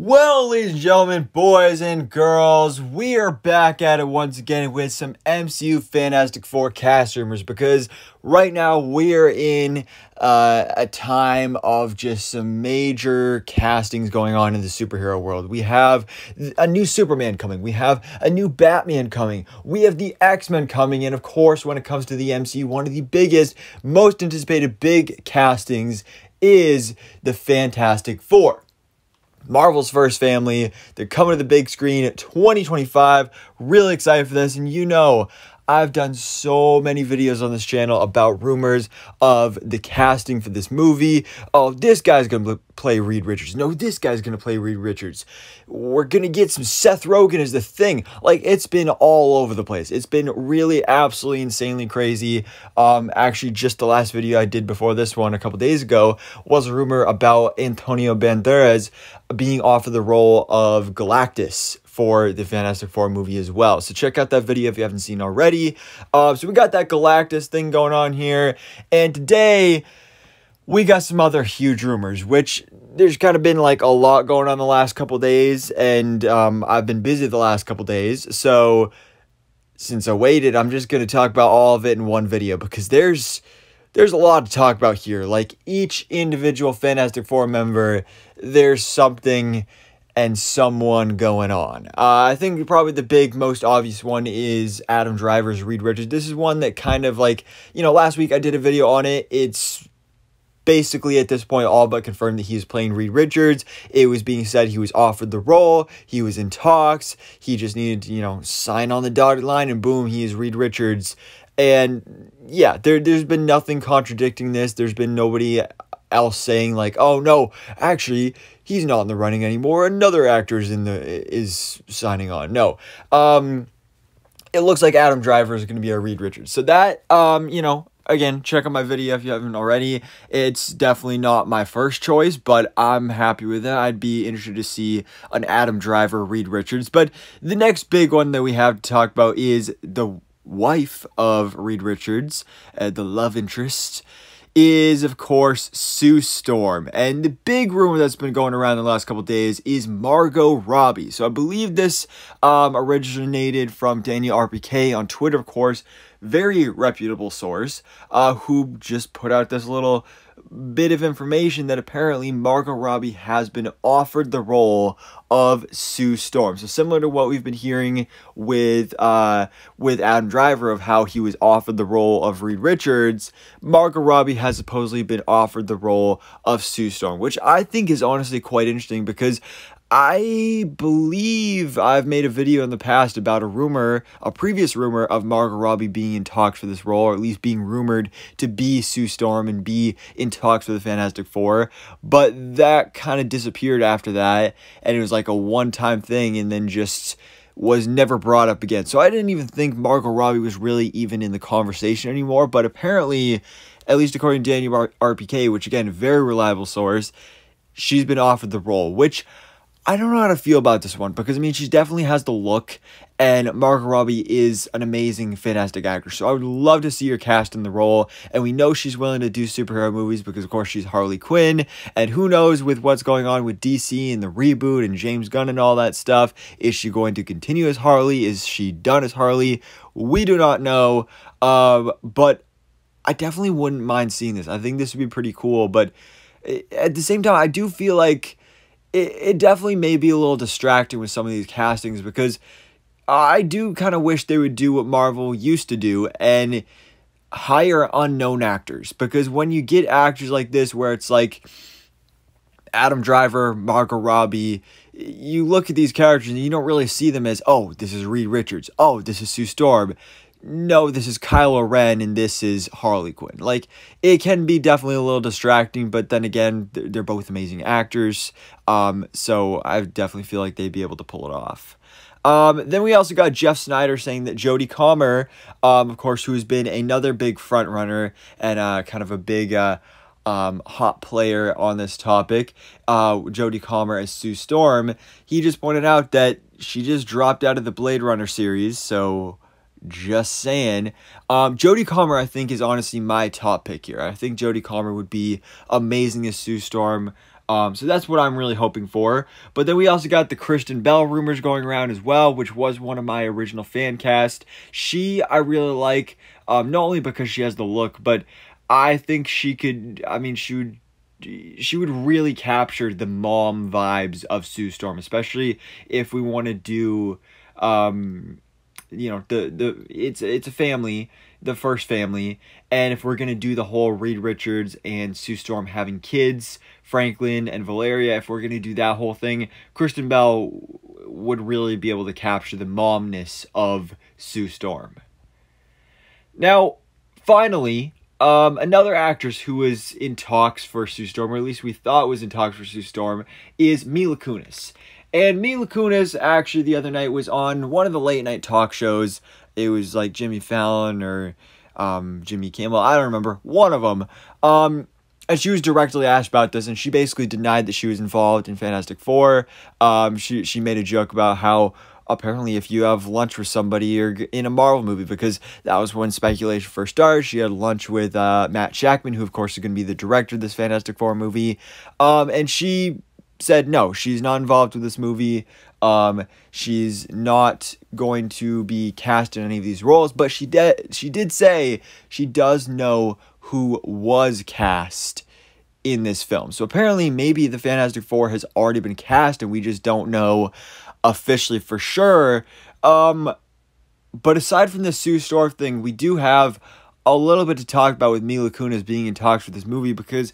Well, ladies and gentlemen, boys and girls, we are back at it once again with some MCU Fantastic Four cast rumors, because right now we're in a time of just some major castings going on in the superhero world. We have a new Superman coming, we have a new Batman coming, we have the X-Men coming, and of course, when it comes to the MCU, one of the biggest, most anticipated big castings is the Fantastic Four. Marvel's first family. They're coming to the big screen at 2025. Really excited for this. And you know, I've done so many videos on this channel about rumors of the casting for this movie. Oh, this guy's going to play Reed Richards. No, this guy's going to play Reed Richards. We're going to get some Seth Rogen as the Thing. Like, it's been all over the place. It's been really absolutely insanely crazy. Actually, just the last video I did before this one a couple days ago was a rumor about Antonio Banderas being offered the role of Galactus for the Fantastic Four movie as well. So check out that video if you haven't seen already. So we got that Galactus thing going on here. And today, we got some other huge rumors, which there's kind of been like a lot going on the last couple days. And I've been busy the last couple days. So since I waited, I'm just going to talk about all of it in one video, because there's a lot to talk about here. Like, each individual Fantastic Four member, there's something and someone going on. I think probably the big, most obvious one is Adam Driver's Reed Richards. This is one that kind of like, you know, last week I did a video on it. It's basically at this point all but confirmed that he's playing Reed Richards. It was being said he was offered the role. He was in talks. He just needed to, you know, sign on the dotted line, and boom, he is Reed Richards. And yeah, there's been nothing contradicting this. There's been nobody else saying like, oh no, actually he's not in the running anymore, another actor is signing on. No, it looks like Adam Driver is going to be a Reed Richards. So that, you know, again, check out my video if you haven't already. It's definitely not my first choice, but I'm happy with it. I'd be interested to see an Adam Driver Reed Richards. But the next big one that we have to talk about is the wife of Reed Richards, the love interest, is of course Sue Storm. And the big rumor that's been going around the last couple days is Margot Robbie. So I believe this originated from Daniel RPK on Twitter, of course, very reputable source, who just put out this little bit of information that apparently Margot Robbie has been offered the role of Sue Storm. So similar to what we've been hearing with Adam Driver, of how he was offered the role of Reed Richards, Margot Robbie has supposedly been offered the role of Sue Storm, which I think is honestly quite interesting, because I believe I've made a video in the past about a previous rumor of Margot Robbie being in talks for this role, or at least being rumored to be Sue Storm and be in talks for the Fantastic Four, but that kind of disappeared after that, and it was like a one-time thing, and then just was never brought up again. So I didn't even think Margot Robbie was really even in the conversation anymore, but apparently, at least according to Daniel RPK, which again, very reliable source, she's been offered the role, which I don't know how to feel about this one, because I mean, she definitely has the look, and Margot Robbie is an amazing, fantastic actor. So I would love to see her cast in the role, and we know she's willing to do superhero movies because, of course, she's Harley Quinn, and who knows with what's going on with DC and the reboot and James Gunn and all that stuff. Is she going to continue as Harley? Is she done as Harley? We do not know, but I definitely wouldn't mind seeing this. I think this would be pretty cool, but at the same time, I do feel like it definitely may be a little distracting with some of these castings, because I do kind of wish they would do what Marvel used to do and hire unknown actors. Because when you get actors like this, where it's like Adam Driver, Margot Robbie, you look at these characters and you don't really see them as, oh, this is Reed Richards, oh, this is Sue Storm. No, this is Kylo Ren and this is Harley Quinn. Like, it can be definitely a little distracting, but then again, they're both amazing actors. So I definitely feel like they'd be able to pull it off. Then we also got Jeff Snyder saying that Jodie Comer, of course, who's been another big front runner and kind of a big hot player on this topic, Jodie Comer as Sue Storm, he just pointed out that she just dropped out of the Blade Runner series, so just saying. Jodie Comer, I think, is honestly my top pick here. I think Jodie Comer would be amazing as Sue Storm. So that's what I'm really hoping for. But then we also got the Kristen Bell rumors going around as well, which was one of my original fan cast. I really like, not only because she has the look, but I think she would really capture the mom vibes of Sue Storm, especially if we want to do, it's a family, the first family, and if we're going to do the whole Reed Richards and Sue Storm having kids, Franklin and Valeria, if we're going to do that whole thing, Kristen Bell would really be able to capture the momness of Sue Storm. Now, finally, another actress who was in talks for Sue Storm, or at least we thought was in talks for Sue Storm, is Mila Kunis. And Mila Kunis, actually, the other night was on one of the late night talk shows. It was like Jimmy Fallon or Jimmy Kimmel, I don't remember, one of them. And she was directly asked about this, and she basically denied that she was involved in Fantastic Four. She made a joke about how apparently if you have lunch with somebody, you're in a Marvel movie, because that was when speculation first started. She had lunch with Matt Shakman, who of course is going to be the director of this Fantastic Four movie. And she said no, she's not involved with this movie. She's not going to be cast in any of these roles, but she did say she does know who was cast in this film. So apparently maybe the Fantastic Four has already been cast and we just don't know officially for sure. But aside from the Sue Storm thing, we do have a little bit to talk about with Mila Kunis being in talks with this movie, because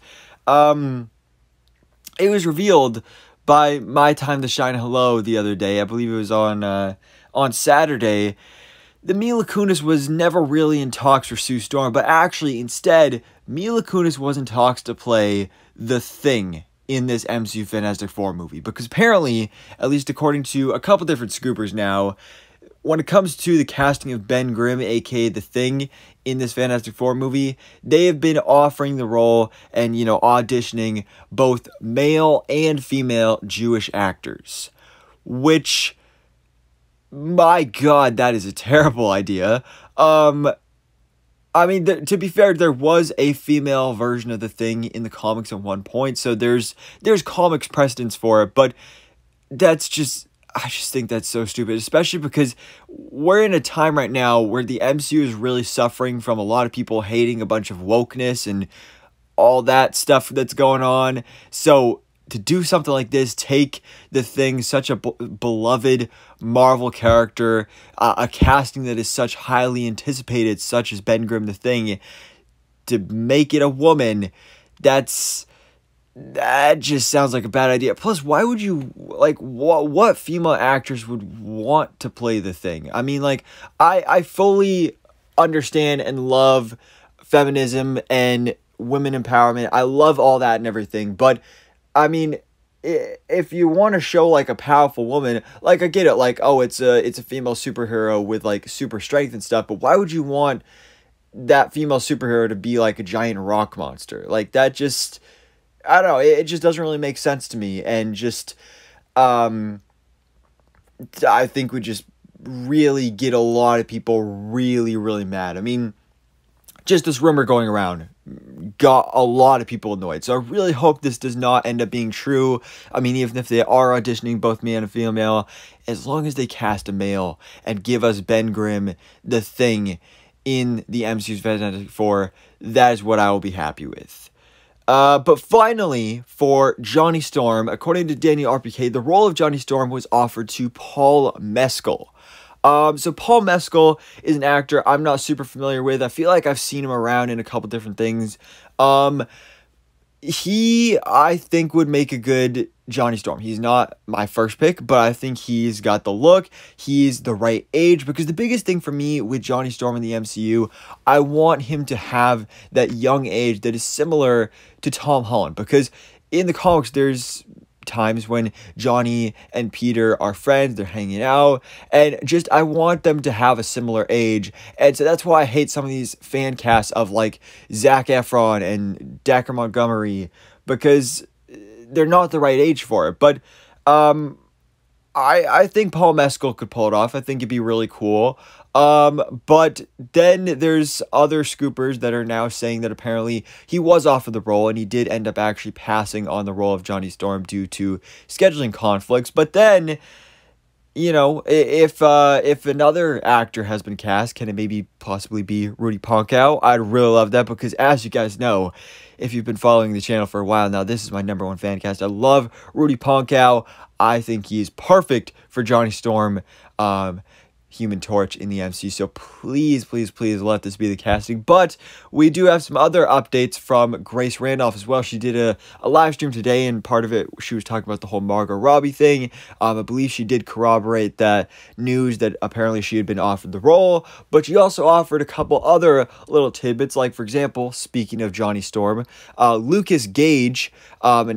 it was revealed by My Time to Shine Hello the other day. I believe it was on Saturday. The Mila Kunis was never really in talks for Sue Storm, but actually instead Mila Kunis was in talks to play the Thing in this MCU Fantastic Four movie, because apparently, at least according to a couple different scoopers now, when it comes to the casting of Ben Grimm, aka the Thing, in this Fantastic Four movie, they have been offering the role and, auditioning both male and female Jewish actors, which, my God, that is a terrible idea. To be fair, there was a female version of the Thing in the comics at one point, so there's comics precedence for it, but I just think that's so stupid, especially because we're in a time right now where the MCU is really suffering from a lot of people hating a bunch of wokeness and all that stuff that's going on. So to do something like this, take the Thing, such a beloved Marvel character, a casting that is such highly anticipated, such as Ben Grimm the Thing, to make it a woman, that just sounds like a bad idea. Plus, why would you, what female actors would want to play the Thing? I fully understand and love feminism and women empowerment. I love all that and everything, but if you want to show a powerful woman, I get it, it's a female superhero with super strength and stuff, but why would you want that female superhero to be a giant rock monster? That just, I don't know, it just doesn't really make sense to me, and just I think would just really get a lot of people really, really mad. Just this rumor going around got a lot of people annoyed. So I really hope this does not end up being true. Even if they are auditioning both male and female, as long as they cast a male and give us Ben Grimm, the Thing, in the MCU's Fantastic Four, that is what I will be happy with. But finally, for Johnny Storm, according to Daniel RPK, the role of Johnny Storm was offered to Paul Mescal. So Paul Mescal is an actor I'm not super familiar with. I feel like I've seen him around in a couple different things. He, I think, would make a good Johnny Storm. He's not my first pick, but I think he's got the look. He's the right age, because the biggest thing for me with Johnny Storm in the MCU, I want him to have that young age that is similar to Tom Holland, because in the comics, there's times when Johnny and Peter are friends, they're hanging out, and just I want them to have a similar age. And so that's why I hate some of these fan casts of Zac Efron and Dacre Montgomery, because they're not the right age for it. But I think Paul Mescal could pull it off. I think it'd be really cool. But then there's other scoopers that are now saying that apparently he was offered the role and he did end up actually passing on the role of Johnny Storm due to scheduling conflicts. But then, you know, if another actor has been cast, can it maybe possibly be Rudy Ponkow? I'd really love that because, as you guys know, if you've been following the channel for a while now, this is my #1 fan cast. I love Rudy Ponkow. I think he's perfect for Johnny Storm, Human Torch in the MCU. So please, please, please let this be the casting. But we do have some other updates from Grace Randolph as well. She did a live stream today, and part of it, she was talking about the whole Margot Robbie thing. I believe she did corroborate that news that apparently she had been offered the role, but she also offered a couple other little tidbits, like, for example, speaking of Johnny Storm, Lucas Gage,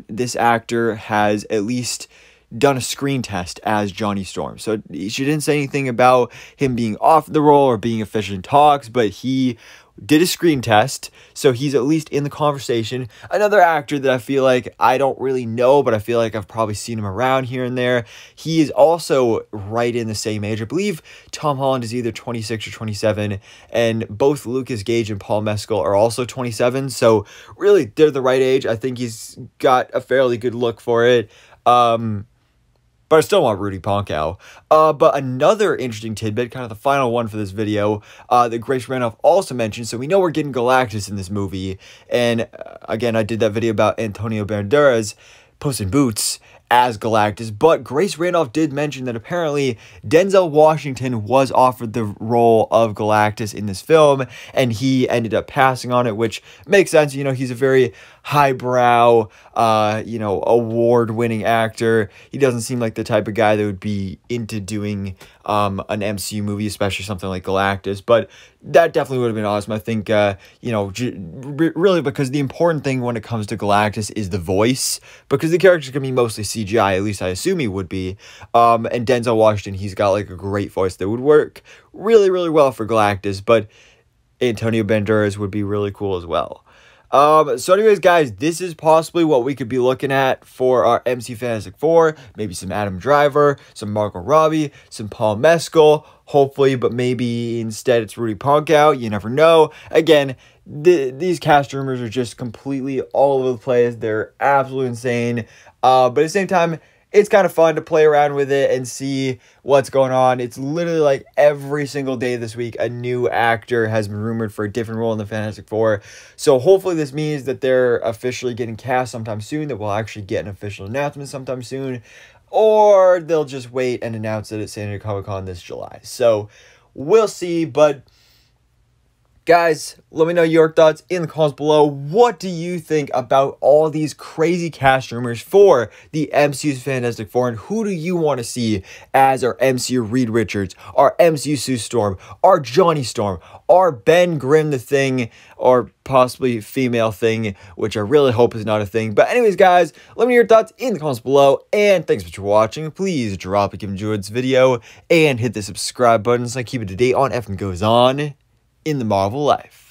this actor has at least done a screen test as Johnny Storm. So she didn't say anything about him being off the role or being officially in talks, but he did a screen test, so he's at least in the conversation. Another actor that I feel like I don't really know, but I feel like I've probably seen him around here and there. He is also right in the same age. I believe Tom Holland is either 26 or 27, and both Lucas Gage and Paul Mescal are also 27, so really, they're the right age. I think he's got a fairly good look for it. But I still want Rudy Ponkow. But another interesting tidbit, kind of the final one for this video, that Grace Randolph also mentioned. So we know we're getting Galactus in this movie. And again, I did that video about Antonio Banderas, Puss in Boots, as Galactus, but Grace Randolph did mention that apparently Denzel Washington was offered the role of Galactus in this film, and he ended up passing on it, which makes sense. You know, he's a very highbrow, you know, award-winning actor. He doesn't seem like the type of guy that would be into doing an MCU movie, especially something like Galactus, but that definitely would have been awesome. I think, you know, really, because the important thing when it comes to Galactus is the voice, because the character's going to be mostly CGI, at least I assume he would be, and Denzel Washington, he's got, like, a great voice that would work really, really well for Galactus, but Antonio Banderas would be really cool as well. So anyways, guys, this is possibly what we could be looking at for our MCU Fantastic Four. Maybe some Adam Driver, some Margot Robbie, some Paul Mescal, hopefully, but maybe instead it's Rudy Ponkow. You never know. Again, these cast rumors are just completely all over the place. They're absolutely insane. But at the same time, it's kind of fun to play around with it and see what's going on. It's literally like every single day this week, a new actor has been rumored for a different role in the Fantastic Four. So hopefully this means that they're officially getting cast sometime soon, that we'll actually get an official announcement sometime soon, or they'll just wait and announce it at San Diego Comic-Con this July. So we'll see, but guys, let me know your thoughts in the comments below. What do you think about all these crazy cast rumors for the MCU's Fantastic Four, and who do you want to see as our MCU Reed Richards, our MCU Sue Storm, our Johnny Storm, our Ben Grimm the Thing, or possibly female Thing, which I really hope is not a thing. But anyways, guys, let me know your thoughts in the comments below, and thanks for watching. Please drop a like if you enjoyed this video, and hit the subscribe button so I keep it to date on everything goes on in the Marvel life.